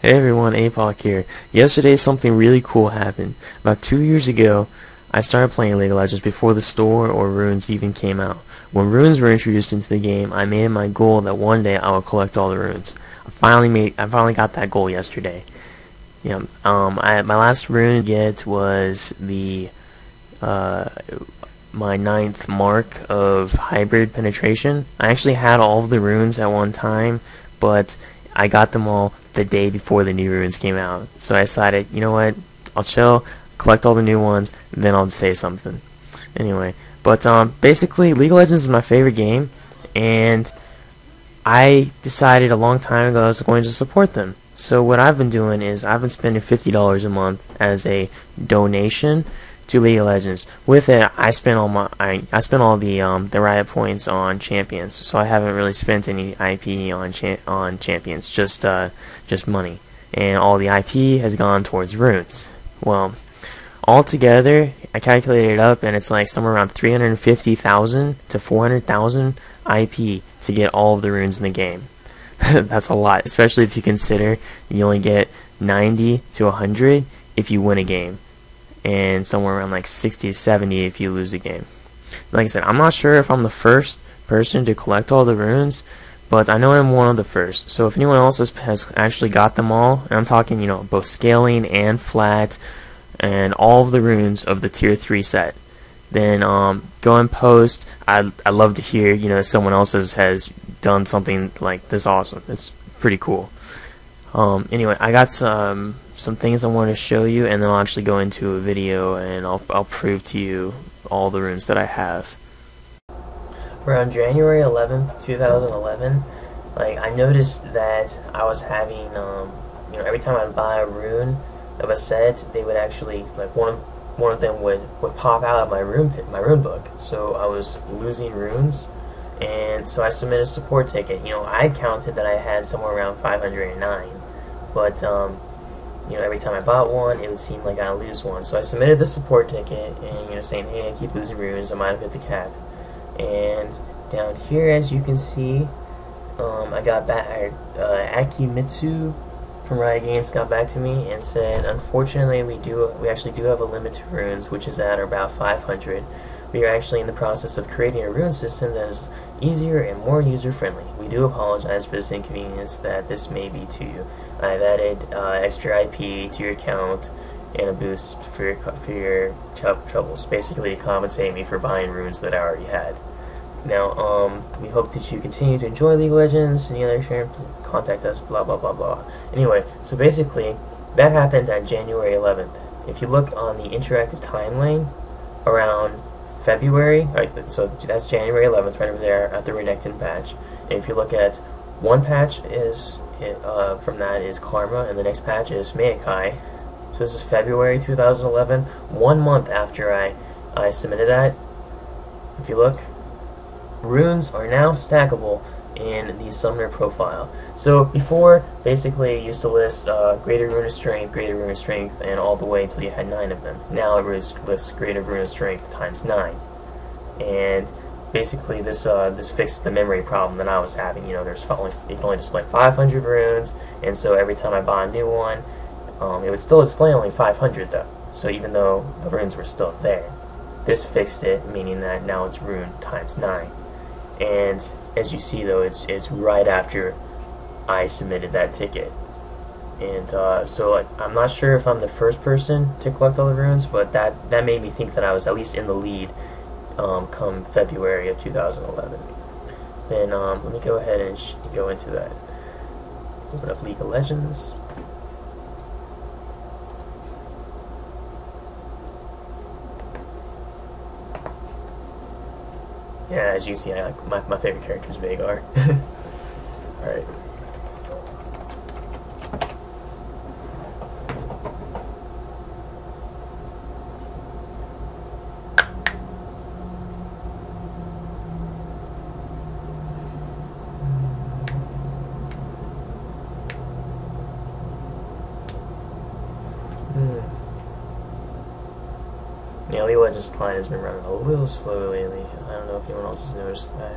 Hey everyone, Apoc here. Yesterday something really cool happened. About 2 years ago, I started playing League of Legends before the store or runes even came out. When runes were introduced into the game, I made it my goal that one day I would collect all the runes. I finally got that goal yesterday. My last rune to get was the my 9th mark of hybrid penetration. I actually had all of the runes at one time, but I got them all the day before the new runes came out. So I decided, you know what, I'll chill, collect all the new ones, and then I'll say something. Anyway, but basically, League of Legends is my favorite game, and I decided a long time ago I was going to support them. So what I've been doing is I've been spending $50 a month as a donation to League of Legends. With it, I spent all the Riot points on champions. So I haven't really spent any IP on champions, just money, and all the IP has gone towards runes. Well, altogether, I calculated it up, and it's like somewhere around 350,000 to 400,000 IP to get all of the runes in the game. That's a lot, especially if you consider you only get 90 to 100 if you win a game, and somewhere around like 60 to 70 if you lose a game. Like I said, I'm not sure if I'm the first person to collect all the runes, but I know I'm one of the first. So if anyone else has actually got them all, and I'm talking, both scaling and flat, and all of the runes of the tier 3 set, then go and post. I'd love to hear, someone else has done something like this awesome. It's pretty cool. Anyway, I got some things I want to show you, and then I'll actually go into a video and I'll prove to you all the runes that I have. Around January 11th, 2011, I noticed that I was having, every time I buy a rune of a set, they would actually, one of them would pop out of my rune book. So I was losing runes, and so I submitted a support ticket. I counted that I had somewhere around 509, but every time I bought one, it would seem like I lose one. So I submitted the support ticket, and saying, hey, I keep losing runes, I might have hit the cap. And down here, as you can see, I got back. Akimitsu from Riot Games got back to me and said, unfortunately, we actually do have a limit to runes, which is at about 500. We are actually in the process of creating a rune system that is easier and more user-friendly. We do apologize for this inconvenience that this may be to you. I've added extra IP to your account and a boost for your troubles, basically to compensate me for buying runes that I already had. Now, we hope that you continue to enjoy League of Legends. Any other sharing, contact us, blah, blah, blah, blah. Anyway, so basically, that happened on January 11th. If you look on the interactive timeline, around February, so that's January 11th, right over there at the Renekton patch. And if you look at one patch from that is Karma, and the next patch is Maokai. So this is February 2011, 1 month after I submitted that. If you look, runes are now stackable in the summoner profile. So before, basically, it used to list greater rune of strength, and all the way until you had 9 of them. Now it lists greater rune of strength times 9. And basically, this fixed the memory problem that I was having. You can only display 500 runes, and so every time I bought a new one, it would still display only 500 though. So even though the runes were still there, this fixed it, meaning that now it's rune times 9. And as you see, though, it's right after I submitted that ticket. And so I'm not sure if I'm the first person to collect all the runes, but that made me think that I was at least in the lead come February of 2011. Then let me go ahead and go into that. Open up League of Legends. Yeah, as you see, my favorite character is Vagar. Alright. Yeah, League of Legends client has been running a little slow lately. I don't know if anyone else has noticed that.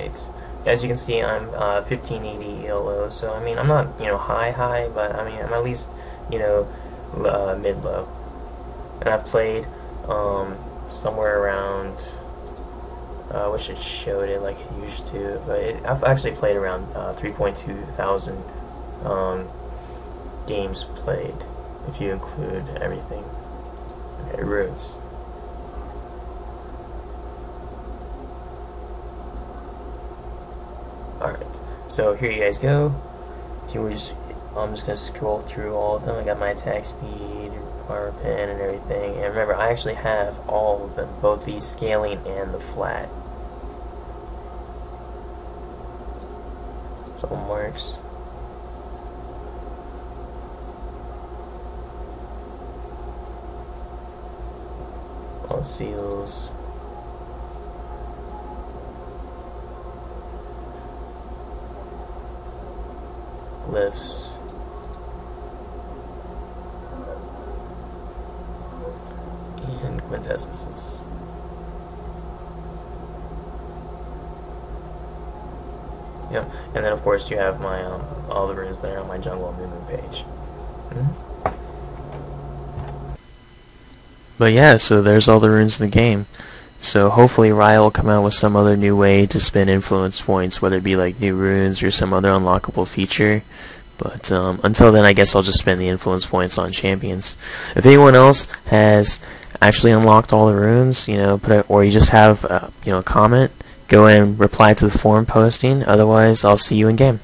Alright. As you can see, I'm 1580 ELO, so I mean, I'm not, high, but I mean, I'm at least, mid-low. And I've played somewhere around, I wish it showed it like it used to, but I've actually played around 3.2 thousand games played, if you include everything. Okay, runes. Alright, so here you guys go. If you were I'm just going to scroll through all of them. I got my attack speed, power pin, and everything. And remember, I actually have all of them, both the scaling and the flat. So it works. All the seals. Glyphs. And quintessences. Yeah, and then of course you have my all the runes that are on my jungle and moon page. But yeah, so there's all the runes in the game. So hopefully Riot will come out with some other new way to spend influence points, whether it be like new runes or some other unlockable feature. But until then, I guess I'll just spend the influence points on champions. If anyone else has actually unlocked all the runes, or you just have a comment, go and reply to the forum posting. Otherwise, I'll see you in game.